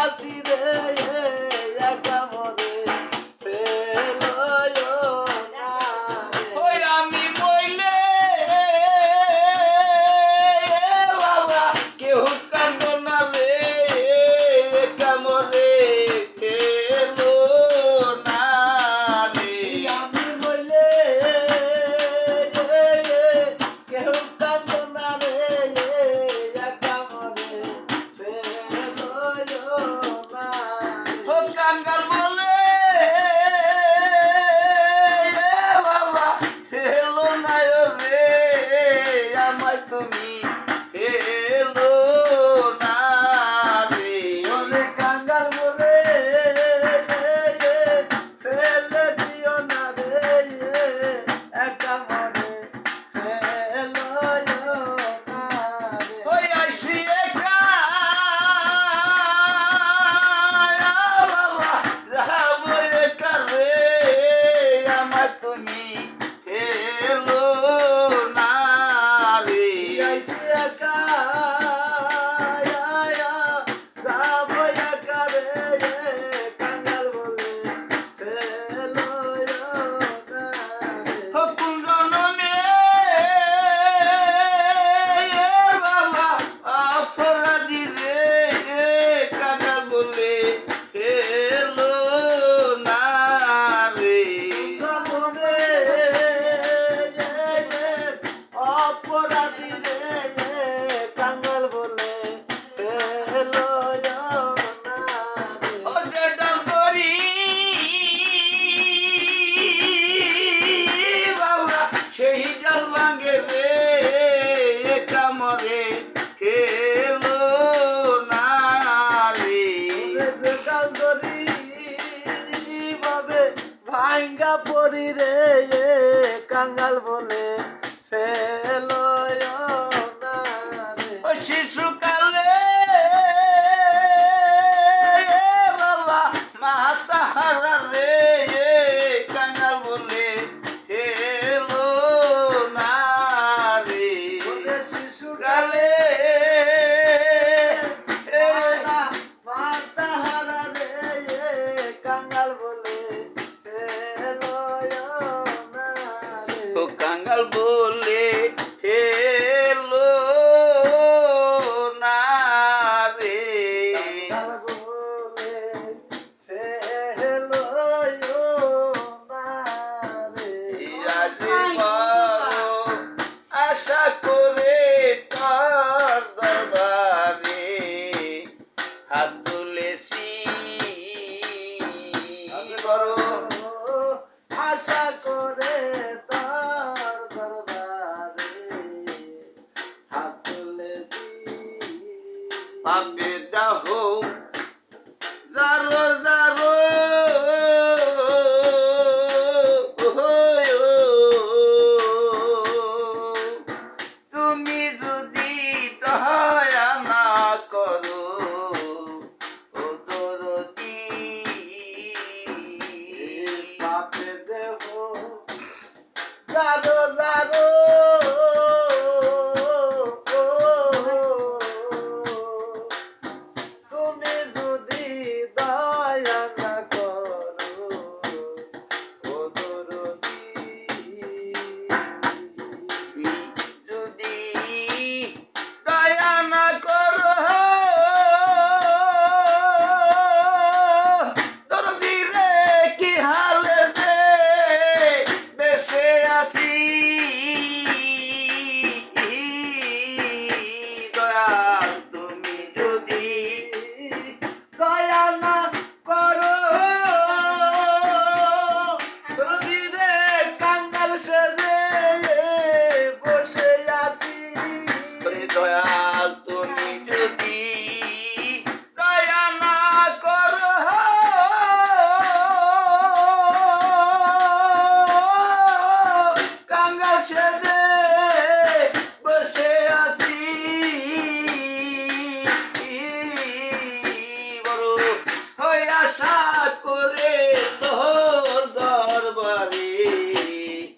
আসি রে একা মরে ফেলয় না রে। ওই আমি বইলে বাবা কেউ কান্দ না রে কামরে এলো না রে। আমি বলে কেউ কান্দ না রে একা মরে ফেলয় না ও রে। কাঙ্গাল বলে বাবা এলো না রে আমায় তুমি এলো না রে। ওরে কাঙ্গাল বলে ফেলে দিও না রে একা মরে ফেলয় না রে। ওই আইসি একা বাবা যাবো একা রে আমায় তুমি এলো না রে। আইসি একা যাবো একা রে কাঙ্গাল বলে ফেলয় না রে। ও কুঞ্জনমে বাবা অপরাধী রে কাঙ্গাল বলে এলো না রে। অপরাধী রে কাঙ্গাল বলে ফেলয় না রে। ও যেটা করি বাবা সেই ডাল ভাঙে রে কামরে এলো না রে। যে কাল ধরি ভাবে ভাঙ্গা পরি রে কাঙ্গাল বলে ফেলয় না রে। ও শিশুকালে বাবা মাতা হারা রে কাঙ্গাল বলে এলো না রে। ওরে শিশুকালে মাতা হারা রে কাঙ্গাল বলে ফেলয় না রে। ও কাঙ্গাল বলে এলো না রে। কাঙ্গাল বলে ফেলয় না রে। আজি বড় আশা করে তোর দরবারে হাত তুলেছি। আমি বড় আশা করে তার দরবারে হাত তুলেছি। পাবে দাহ জারো জারো তুমি যদি দয়া না করো ও দরদি পাপে দেহ জারো জারো তুমি যদি দয়া না করো ও দরদি। যদি দয়া না করো দরদি রে কি হালে রে বেঁচে আছি দয়াল তুমি যদি দয়া না করো যদি রে কাঙ্গাল সেজে বসে আছি। দয়াল তুমি যদি দয়া না করো কাঙ্গাল ছেড়ে